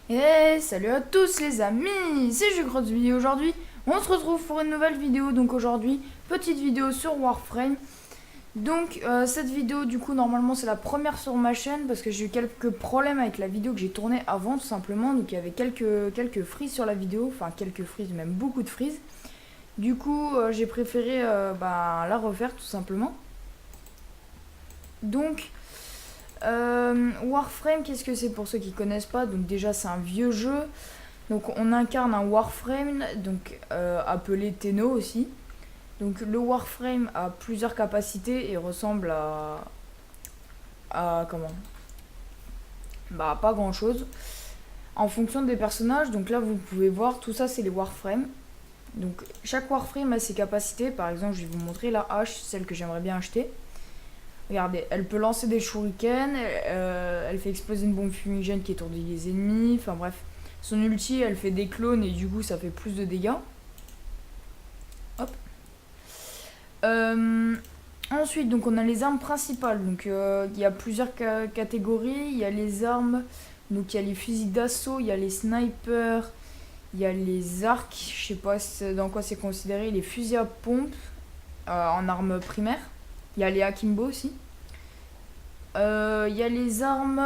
Et salut à tous les amis, c'est Jucrotzby. Aujourd'hui, on se retrouve pour une nouvelle vidéo. Donc aujourd'hui, petite vidéo sur Warframe. Donc cette vidéo, du coup, normalement c'est la première sur ma chaîne parce que j'ai eu quelques problèmes avec la vidéo que j'ai tournée avant, tout simplement. Donc il y avait quelques frises sur la vidéo, enfin quelques frises, même beaucoup de frises. Du coup, j'ai préféré la refaire tout simplement. Donc Warframe, qu'est-ce que c'est pour ceux qui connaissent pas? Donc déjà c'est un vieux jeu. Donc on incarne un Warframe, donc appelé Tenno aussi. Donc le Warframe a plusieurs capacités et ressemble à comment? Bah pas grand chose. En fonction des personnages, donc là vous pouvez voir, tout ça c'est les Warframes. Donc chaque Warframe a ses capacités. Par exemple, je vais vous montrer la hache, celle que j'aimerais bien acheter. Regardez, elle peut lancer des shurikens, elle fait exploser une bombe fumigène qui étourdit les ennemis, enfin bref. Son ulti, elle fait des clones et du coup ça fait plus de dégâts. Hop. Ensuite, donc on a les armes principales. Donc il y a plusieurs catégories. Il y a les armes, donc il y a les fusils d'assaut, il y a les snipers, il y a les arcs, je sais pas dans quoi c'est considéré, les fusils à pompe en armes primaires. Il y a les akimbo aussi. Il y a les armes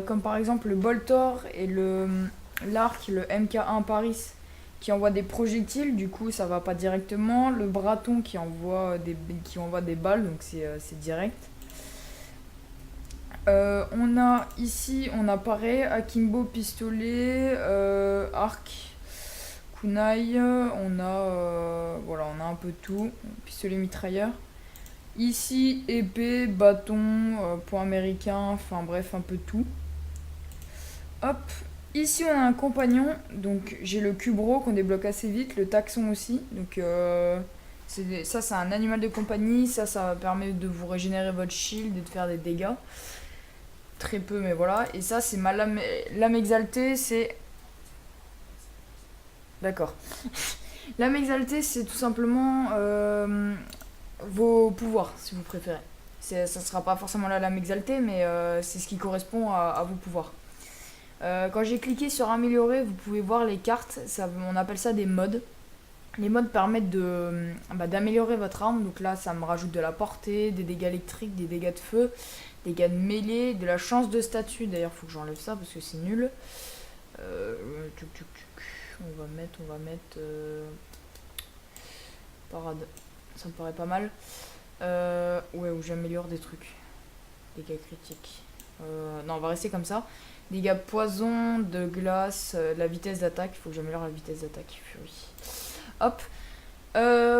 comme par exemple le Boltor et l'arc, le MK1 Paris qui envoie des projectiles, du coup ça va pas directement. Le Braton qui envoie des balles, donc c'est direct. On a pareil, Akimbo pistolet, arc, kunai, on a un peu de tout, pistolet mitrailleur. Ici, épée, bâton, point américain, enfin bref, un peu de tout. Hop. Ici, on a un compagnon. Donc, j'ai le Cubro qu'on débloque assez vite, le Taxon aussi. Donc, ça, c'est un animal de compagnie. Ça permet de vous régénérer votre shield et de faire des dégâts. Très peu, mais voilà. Et ça, c'est ma lame exaltée. C'est. D'accord. Lame exaltée, c'est tout simplement vos pouvoirs, si vous préférez. Ça sera pas forcément la lame exaltée, mais c'est ce qui correspond à vos pouvoirs. Quand j'ai cliqué sur améliorer, vous pouvez voir les cartes, on appelle ça des modes. Les modes permettent d'améliorer votre arme, donc là ça me rajoute de la portée, des dégâts électriques, des dégâts de feu, des dégâts de mêlée, de la chance de statut, d'ailleurs faut que j'enlève ça parce que c'est nul. On va mettre parade, ça me paraît pas mal. Ouais, où j'améliore des trucs, dégâts critiques. Non, on va rester comme ça. Dégâts poison, de glace, la vitesse d'attaque. Il faut que j'améliore la vitesse d'attaque. Fury. Hop.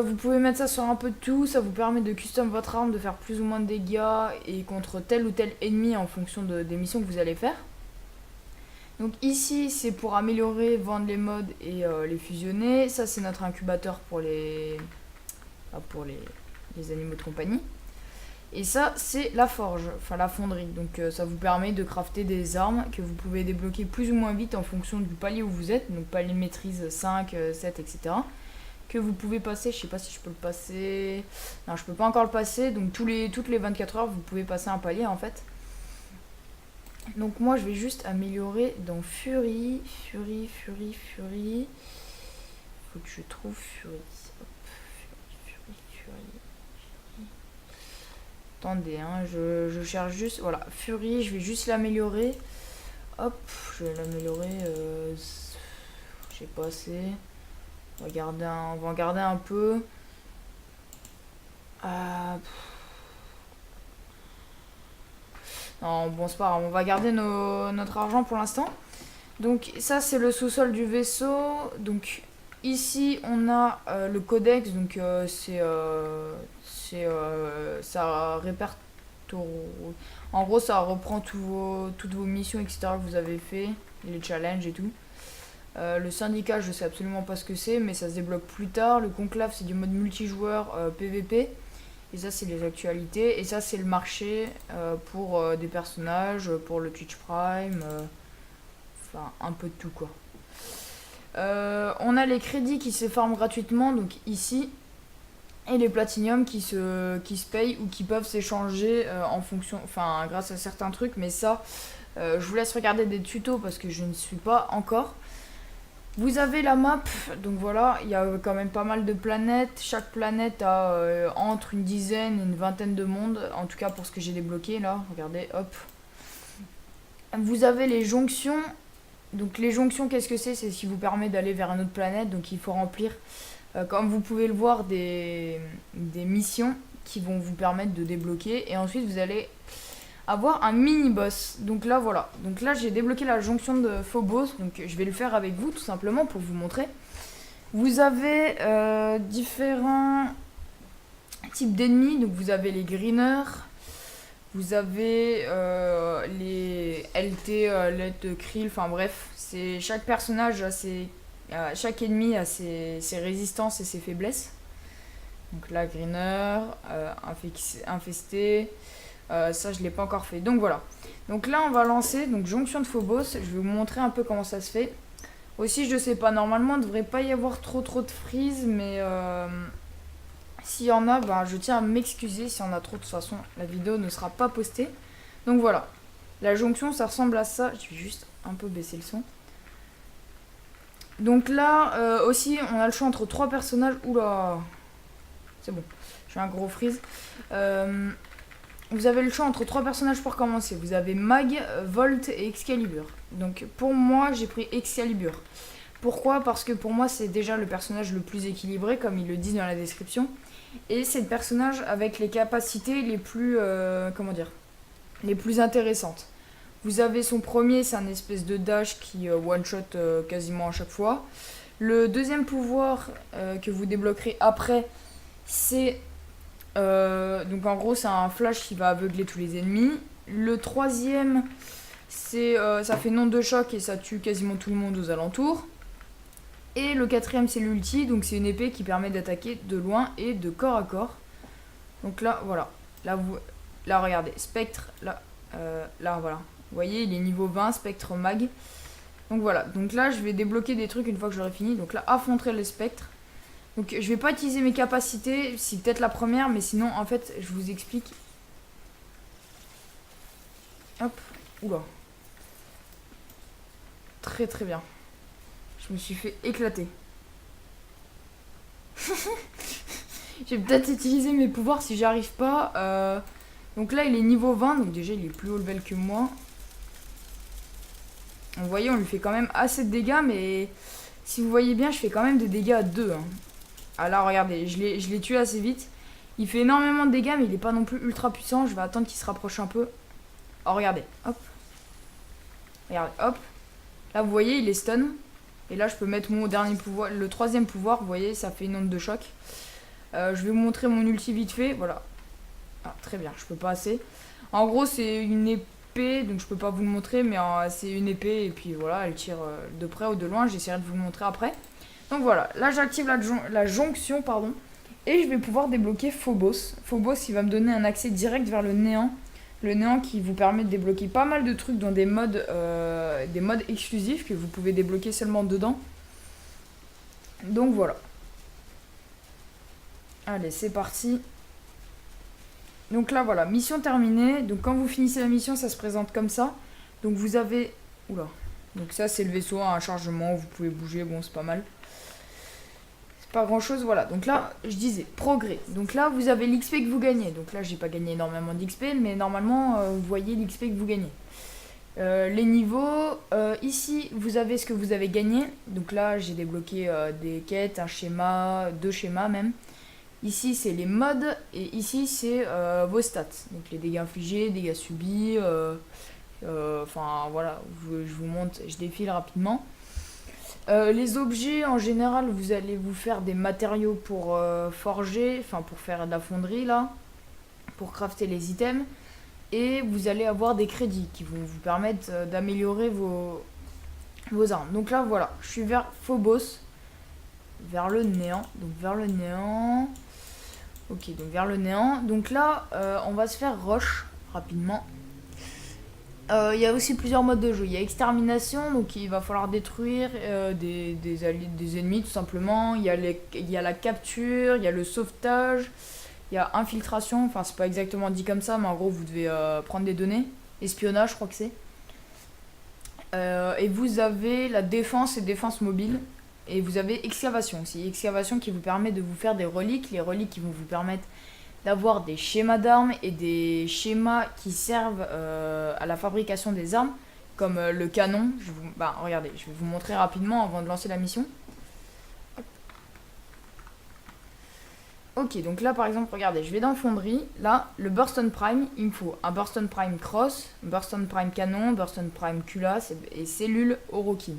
Vous pouvez mettre ça sur un peu de tout. Ça vous permet de custom votre arme, de faire plus ou moins de dégâts et contre tel ou tel ennemi en fonction des missions que vous allez faire. Donc ici, c'est pour améliorer, vendre les modes et les fusionner. Ça, c'est notre incubateur pour les animaux de compagnie. Et ça, c'est la forge, enfin la fonderie. Donc ça vous permet de crafter des armes que vous pouvez débloquer plus ou moins vite en fonction du palier où vous êtes. Donc palier de maîtrise 5, 7, etc. Que vous pouvez passer, je sais pas si je peux le passer. Non, je peux pas encore le passer. Donc toutes les 24 heures, vous pouvez passer un palier en fait. Donc moi, je vais juste améliorer dans Fury. Faut que je trouve Fury. Hop, Fury. Attendez, hein, je cherche juste. Voilà, Fury, je vais juste l'améliorer. Hop, je vais l'améliorer. Je sais pas assez. On va en garder un peu. Euh, non, bon, c'est pas grave, on va garder notre argent pour l'instant. Donc, ça, c'est le sous-sol du vaisseau. Donc, ici, on a le codex. Donc, ça répertorie. En gros, ça reprend toutes vos missions, etc. que vous avez fait, les challenges et tout. Le syndicat, je sais absolument pas ce que c'est, mais ça se débloque plus tard. Le conclave, c'est du mode multijoueur PVP. Et ça, c'est les actualités. Et ça, c'est le marché pour des personnages, pour le Twitch Prime. Enfin, un peu de tout, quoi. On a les crédits qui se farment gratuitement, donc ici. Et les platiniums qui se payent ou qui peuvent s'échanger en fonction, enfin grâce à certains trucs, mais ça Je vous laisse regarder des tutos parce que je ne suis pas encore. Vous avez la map, donc voilà, il y a quand même pas mal de planètes. Chaque planète a entre une dizaine et une vingtaine de mondes, en tout cas pour ce que j'ai débloqué là. Regardez, hop. Vous avez les jonctions. Donc les jonctions, qu'est-ce que c'est? C'est ce qui vous permet d'aller vers une autre planète. Donc il faut remplir, comme vous pouvez le voir, des missions qui vont vous permettre de débloquer. Et ensuite vous allez avoir un mini boss. Donc là voilà. Donc là j'ai débloqué la jonction de Phobos. Donc je vais le faire avec vous tout simplement pour vous montrer. Vous avez différents types d'ennemis. Donc vous avez les greeners. Vous avez les LT, Let Krill, enfin bref, c'est chaque personnage a chaque ennemi a ses résistances et ses faiblesses. Donc là, Greener, infesté, ça je l'ai pas encore fait. Donc voilà. Donc là on va lancer donc jonction de Phobos. Je vais vous montrer un peu comment ça se fait. Aussi je sais pas, normalement il ne devrait pas y avoir trop de freeze, mais s'il y en a, ben, je tiens à m'excuser s'il y en a trop. De toute façon, la vidéo ne sera pas postée. Donc voilà. La jonction, ça ressemble à ça. Je vais juste un peu baisser le son. Donc là, aussi, on a le choix entre 3 personnages. Oula. C'est bon. J'ai un gros freeze. Vous avez le choix entre 3 personnages pour commencer. Vous avez Mag, Volt et Excalibur. Donc pour moi, j'ai pris Excalibur. Pourquoi? Parce que pour moi, c'est déjà le personnage le plus équilibré, comme ils le disent dans la description. Et c'est le personnage avec les capacités les plus, les plus intéressantes. Vous avez son premier, c'est un espèce de dash qui one-shot quasiment à chaque fois. Le deuxième pouvoir que vous débloquerez après, c'est... donc en gros, c'est un flash qui va aveugler tous les ennemis. Le troisième, c'est ça fait nombre de choc et ça tue quasiment tout le monde aux alentours. Et le quatrième, c'est l'ulti, donc c'est une épée qui permet d'attaquer de loin et de corps à corps. Donc là, voilà. Là regardez, Spectre, là, voilà. Vous voyez, il est niveau 20, Spectre Mag. Donc voilà, donc là, je vais débloquer des trucs une fois que j'aurai fini. Donc là, affronter les spectres. Donc je vais pas utiliser mes capacités, si peut-être la première, mais sinon, en fait, je vous explique. Hop, oula. Très très bien. Je me suis fait éclater. Je vais peut-être utiliser mes pouvoirs si j'y arrive pas. Donc là, il est niveau 20, donc déjà, il est plus haut level que moi. Vous voyez, on lui fait quand même assez de dégâts, mais si vous voyez bien, je fais quand même des dégâts à 2. Hein. Ah là, regardez, je l'ai tué assez vite. Il fait énormément de dégâts, mais il est pas non plus ultra puissant. Je vais attendre qu'il se rapproche un peu. Oh, regardez, hop. Regardez, hop. Là, vous voyez, il est stun. Et là, je peux mettre mon dernier pouvoir, le troisième pouvoir. Vous voyez, ça fait une onde de choc. Je vais vous montrer mon ulti vite fait. Voilà. Ah, très bien, je peux pas assez. En gros, c'est une épée, donc je peux pas vous le montrer, mais c'est une épée. Et puis voilà, elle tire de près ou de loin. J'essaierai de vous le montrer après. Donc voilà, là, j'active la jonction, pardon. Et je vais pouvoir débloquer Phobos. Phobos, il va me donner un accès direct vers le néant. Le néant qui vous permet de débloquer pas mal de trucs dans des modes exclusifs que vous pouvez débloquer seulement dedans. Donc voilà. Allez, c'est parti. Donc là, voilà, mission terminée. Donc quand vous finissez la mission, ça se présente comme ça. Donc vous avez... Oula. Donc ça, c'est le vaisseau à un chargement. Vous pouvez bouger, bon, c'est pas mal. Pas grand chose, voilà. Donc là, je disais, progrès. Donc là, vous avez l'XP que vous gagnez. Donc là, j'ai pas gagné énormément d'XP, mais normalement, vous voyez l'XP que vous gagnez. Les niveaux, ici, vous avez ce que vous avez gagné. Donc là, j'ai débloqué des quêtes, un schéma, 2 schémas même. Ici, c'est les modes, et ici, c'est vos stats. Donc les dégâts infligés, dégâts subis, enfin voilà, je vous montre, je défile rapidement. Les objets, en général, vous allez vous faire des matériaux pour forger, enfin pour faire de la fonderie là, pour crafter les items. Et vous allez avoir des crédits qui vont vous permettre d'améliorer vos armes. Donc là, voilà, je suis vers Phobos, vers le néant. Donc vers le néant. Ok, donc vers le néant. Donc là, on va se faire rush rapidement. Il y a aussi plusieurs modes de jeu. Il y a extermination, donc il va falloir détruire des ennemis tout simplement. Il y a la capture, il y a le sauvetage, il y a infiltration. Enfin, c'est pas exactement dit comme ça, mais en gros, vous devez prendre des données. Espionnage, je crois que c'est. Et vous avez la défense et défense mobile. Et vous avez excavation aussi. Excavation qui vous permet de vous faire des reliques. Les reliques qui vont vous permettre d'avoir des schémas d'armes et des schémas qui servent à la fabrication des armes. Comme le canon. Regardez, je vais vous montrer rapidement avant de lancer la mission. Ok, donc là par exemple, regardez, je vais dans Fonderie. Là, le Burston Prime, il me faut un Burston Prime Cross, Burston Prime Canon, Burston Prime Culasse et Cellule Orokin.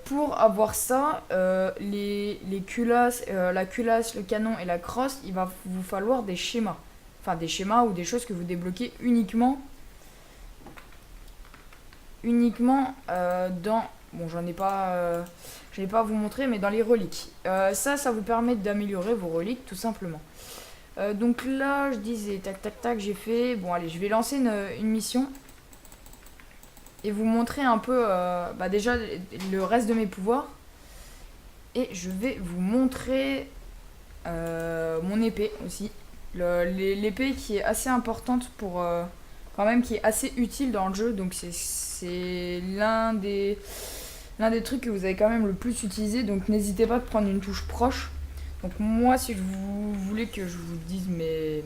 Pour avoir ça, les culasses, la culasse, le canon et la crosse, il va vous falloir des schémas. Enfin, des schémas ou des choses que vous débloquez uniquement dans... Bon, j'en ai pas... je vais pas à vous montrer, mais dans les reliques. Ça vous permet d'améliorer vos reliques, tout simplement. Donc là, je disais, tac, tac, tac, j'ai fait... Bon, allez, je vais lancer une mission. Et vous montrer un peu, déjà, le reste de mes pouvoirs. Et je vais vous montrer mon épée aussi. L'épée qui est assez importante pour... quand même, qui est assez utile dans le jeu. Donc c'est l'un des trucs que vous avez quand même le plus utilisé. Donc n'hésitez pas à prendre une touche proche. Donc moi, si vous voulez que je vous dise mes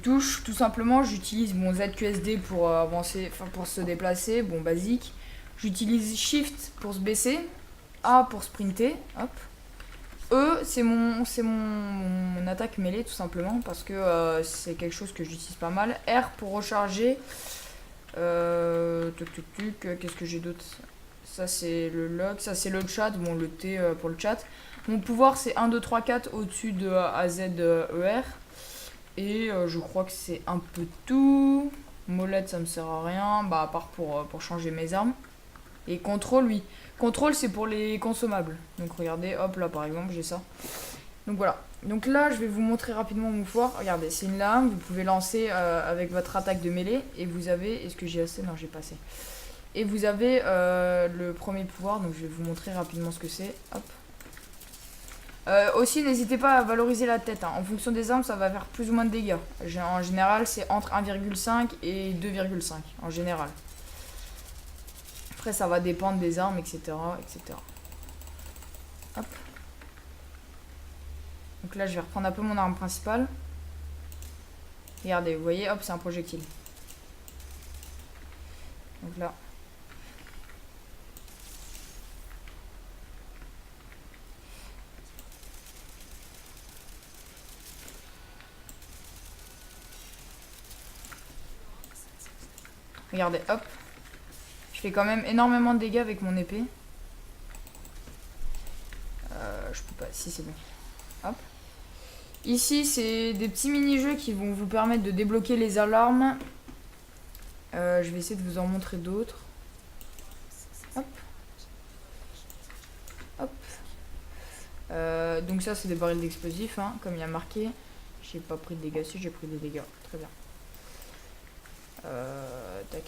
touches, tout simplement, j'utilise mon ZQSD pour avancer, enfin pour se déplacer, bon basique. J'utilise Shift pour se baisser, A pour sprinter, hop. E, c'est mon attaque mêlée tout simplement parce que c'est quelque chose que j'utilise pas mal. R pour recharger. Qu'est-ce que j'ai d'autre? Ça c'est le log, ça c'est le chat, bon le T pour le chat. Mon pouvoir c'est 1, 2, 3, 4 au-dessus de AZER. Et je crois que c'est un peu tout. Molette ça me sert à rien, à part pour changer mes armes. Et contrôle, oui. Contrôle, c'est pour les consommables. Donc regardez, hop là par exemple, j'ai ça. Donc voilà. Donc là, je vais vous montrer rapidement mon pouvoir. Regardez, c'est une lame, vous pouvez lancer avec votre attaque de mêlée. Et vous avez, est-ce que j'ai assez? Non, j'ai pas assez. Et vous avez le premier pouvoir, donc je vais vous montrer rapidement ce que c'est. Hop. Aussi, n'hésitez pas à valoriser la tête. En fonction des armes, ça va faire plus ou moins de dégâts. En général, c'est entre 1,5 et 2,5 en général. Après, ça va dépendre des armes, etc. etc. Hop. Donc là, je vais reprendre un peu mon arme principale. Regardez, vous voyez, hop, c'est un projectile. Donc là. Regardez, hop. Je fais quand même énormément de dégâts avec mon épée. Je peux pas, si c'est bon. Hop. Ici, c'est des petits mini-jeux qui vont vous permettre de débloquer les alarmes. Je vais essayer de vous en montrer d'autres. Hop. Hop. Donc ça, c'est des barils d'explosifs, hein, comme il y a marqué. J'ai pas pris de dégâts, si j'ai pris des dégâts. Très bien. Tac.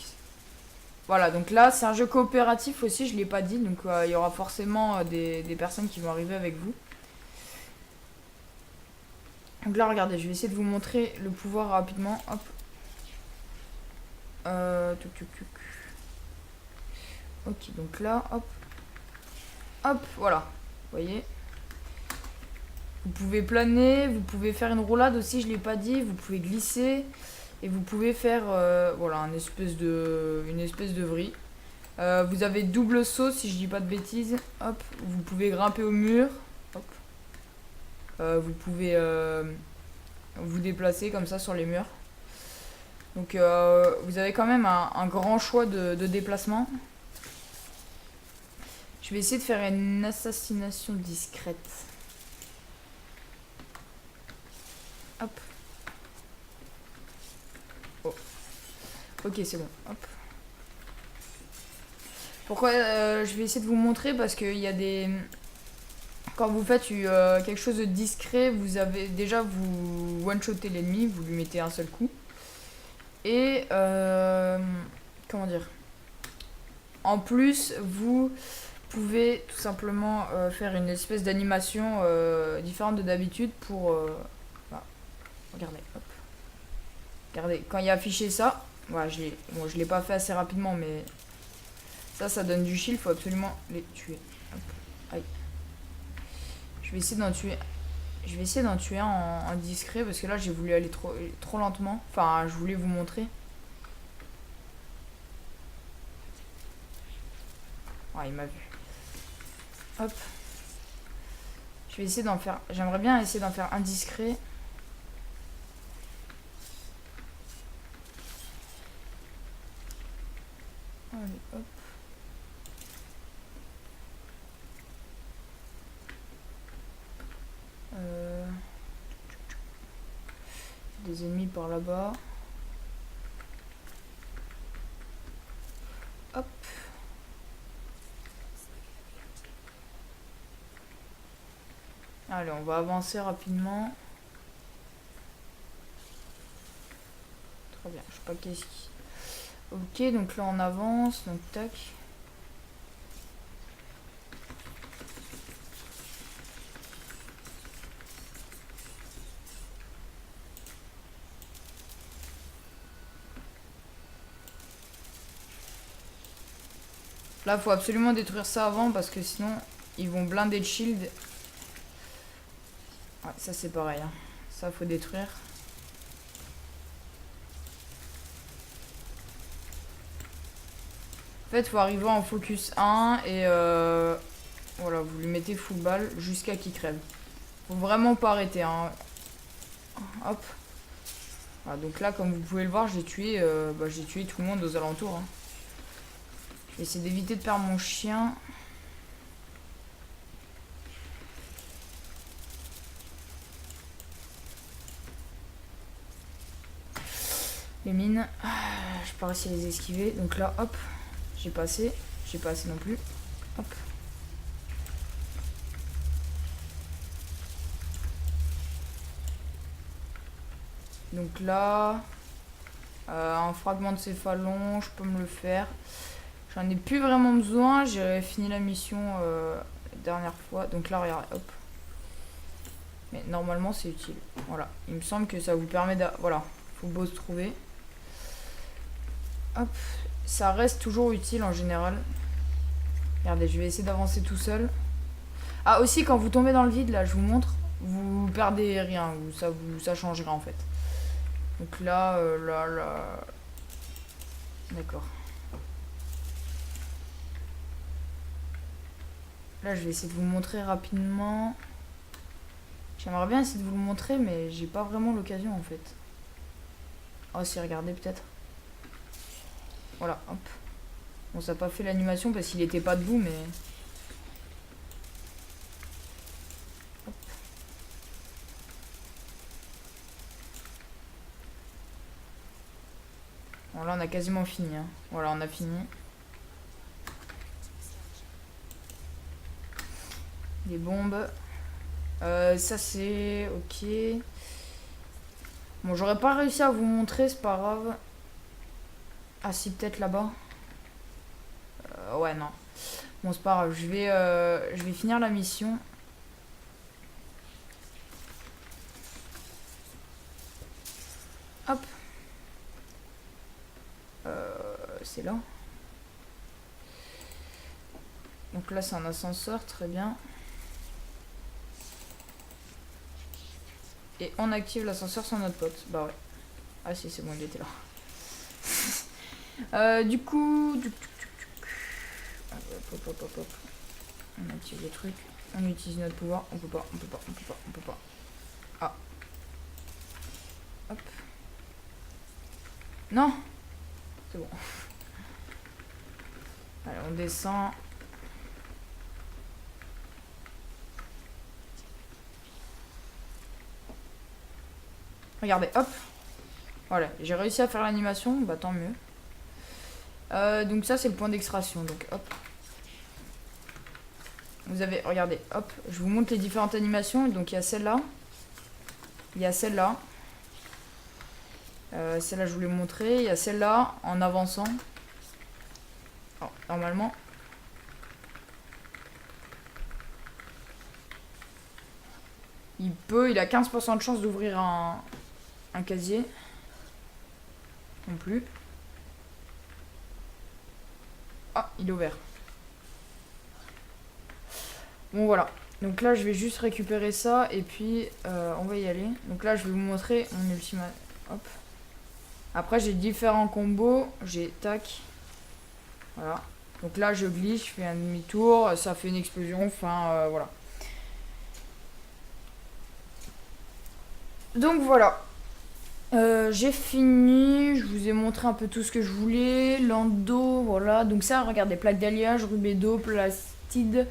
Voilà, donc là, c'est un jeu coopératif aussi, je l'ai pas dit. Donc il y aura forcément des personnes qui vont arriver avec vous. Donc là, regardez, je vais essayer de vous montrer le pouvoir rapidement. Hop. Ok, donc là, hop. Hop, voilà. Vous voyez. Vous pouvez planer, vous pouvez faire une roulade aussi, je l'ai pas dit. Vous pouvez glisser. Et vous pouvez faire voilà, une espèce de vrille. Vous avez double saut, si je dis pas de bêtises. Hop. Vous pouvez grimper au mur. Hop. Vous pouvez vous déplacer comme ça sur les murs. Donc vous avez quand même un grand choix de déplacement. Je vais essayer de faire une assassination discrète. Hop. Oh. Ok, c'est bon. Hop. Pourquoi je vais essayer de vous montrer parce qu'il y a des... Quand vous faites quelque chose de discret, vous avez déjà vous one-shotez l'ennemi, vous lui mettez un seul coup. Et comment dire? En plus, vous pouvez tout simplement faire une espèce d'animation différente de d'habitude pour... Regardez, hop. Regardez, quand il y a affiché ça, Ouais, bon, je l'ai pas fait assez rapidement, mais ça donne du shield, faut absolument les tuer. Hop. Aïe. Je vais essayer d'en tuer. Je vais essayer d'en tuer un en discret parce que là j'ai voulu aller trop lentement. Enfin, je voulais vous montrer. Ouais, il m'a vu. Hop. Je vais essayer d'en faire. J'aimerais bien essayer d'en faire un discret. Allez, hop. Des ennemis par là-bas. Hop. Allez, on va avancer rapidement. Très bien, je sais pas qu'est-ce qui... Ok, donc là on avance, donc tac. Là, faut absolument détruire ça avant parce que sinon, ils vont blinder de shield. Ouais, ça c'est pareil. Hein. Ça, faut détruire. En fait, faut arriver en focus 1 et voilà, vous lui mettez full balle jusqu'à qu'il crève. Faut vraiment pas arrêter. Hein. Hop. Voilà, donc là, comme vous pouvez le voir, j'ai tué tout le monde aux alentours. Hein. Je vais essayer d'éviter de perdre mon chien. Les mines. Je peux réussir à les esquiver. Donc là, hop. J'ai passé. J'ai pas assez non plus. Hop. Donc là, un fragment de céphalon, je peux me le faire. J'en ai plus vraiment besoin. J'ai fini la mission la dernière fois. Donc là, regarde, hop. Mais normalement, c'est utile. Voilà. Il me semble que ça vous permet de... Voilà. Faut beau se trouver. Hop. Ça reste toujours utile en général. Regardez, je vais essayer d'avancer tout seul. Ah, aussi, quand vous tombez dans le vide, là, je vous montre, vous perdez rien. Ça change rien, en fait. Donc là, là... D'accord. Là, je vais essayer de vous montrer rapidement. J'aimerais bien essayer de vous le montrer, mais j'ai pas vraiment l'occasion, en fait. Oh, si, regardez, peut-être. Voilà, hop. Bon, ça n'a pas fait l'animation parce qu'il était pas debout, mais... Hop. Bon, là, on a quasiment fini. Hein. Voilà, on a fini. Des bombes. Ça, c'est... Ok. Bon, j'aurais pas réussi à vous montrer, c'est pas grave. Ah, si, peut-être là-bas. Ouais, non. Bon, c'est pas grave. Je vais finir la mission. Hop. C'est là. Donc là, c'est un ascenseur, très bien. Et on active l'ascenseur sans notre pote. Bah ouais. Ah si, c'est bon, il était là. Du coup... Hop, hop, hop, hop. On active le truc. On utilise notre pouvoir. On peut pas, on peut pas, on peut pas, on peut pas. Ah. Hop. Non. C'est bon. Allez, on descend. Regardez, hop. Voilà, j'ai réussi à faire l'animation, bah tant mieux. Donc ça, c'est le point d'extraction, donc hop. Vous avez, regardez, hop, je vous montre les différentes animations. Donc il y a celle-là. Il y a celle-là. Celle-là, je vous l'ai montré. Il y a celle-là, en avançant. Oh, normalement. Il a 15% de chance d'ouvrir un casier. Non plus. Ah, il est ouvert. Bon, voilà. Donc là, je vais juste récupérer ça et puis on va y aller. Donc là, je vais vous montrer mon ultime. Hop. Après, j'ai différents combos. J'ai tac. Voilà. Donc là, je glisse, je fais un demi-tour, ça fait une explosion. Enfin, voilà. Donc voilà. J'ai fini, je vous ai montré un peu tout ce que je voulais. Lando, voilà. Donc ça, regardez, plaque d'alliage, rubédo, plastide.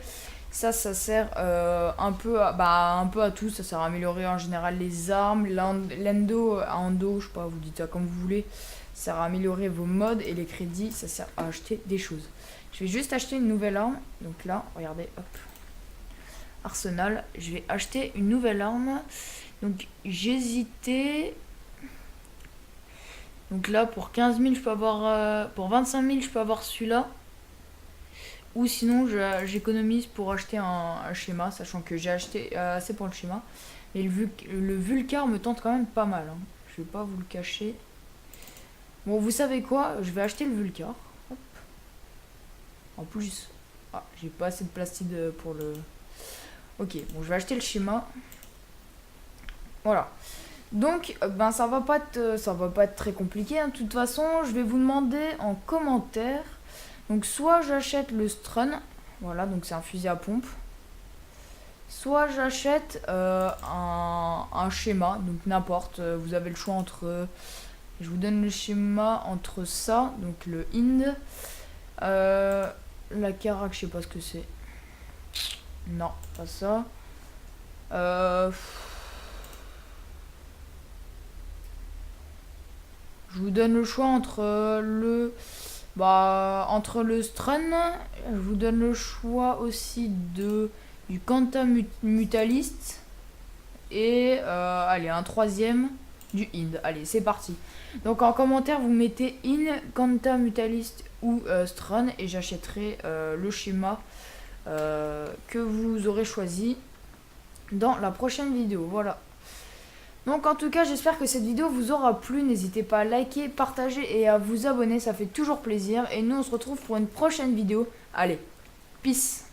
Ça sert un peu à tout. Ça sert à améliorer en général les armes. L'endo, endo, je sais pas, vous dites ça comme vous voulez. Ça sert à améliorer vos modes. Et les crédits, ça sert à acheter des choses. Je vais juste acheter une nouvelle arme. Donc là, regardez, hop. Arsenal. Je vais acheter une nouvelle arme. Donc j'hésitais. Donc là, pour 15 000, je peux avoir. Pour 25 000, je peux avoir celui-là. Ou sinon, j'économise pour acheter un schéma, sachant que j'ai acheté assez pour le schéma. Et le Vulcar me tente quand même pas mal. Hein. Je vais pas vous le cacher. Bon, vous savez quoi? Je vais acheter le Vulcar. Hop. En plus, j'ai pas assez de plastide pour le. Ok, bon, je vais acheter le schéma. Voilà. Donc, ça va pas être très compliqué. Hein. De toute façon, je vais vous demander en commentaire. Donc, soit j'achète le Strun. Voilà, donc c'est un fusil à pompe. Soit j'achète un schéma. Donc, n'importe. Vous avez le choix entre. Je vous donne le schéma entre ça. Donc, le Ind. La Karak, je sais pas ce que c'est. Non, pas ça. Je vous donne le choix entre entre le Strun. Je vous donne le choix aussi du Quanta Mutalist. Et allez, un troisième du Ind. Allez, c'est parti. Donc en commentaire, vous mettez In, Quanta Mutalist ou Strun. Et j'achèterai le schéma que vous aurez choisi dans la prochaine vidéo. Voilà. Donc en tout cas, j'espère que cette vidéo vous aura plu. N'hésitez pas à liker, partager et à vous abonner, ça fait toujours plaisir. Et nous, on se retrouve pour une prochaine vidéo. Allez, peace!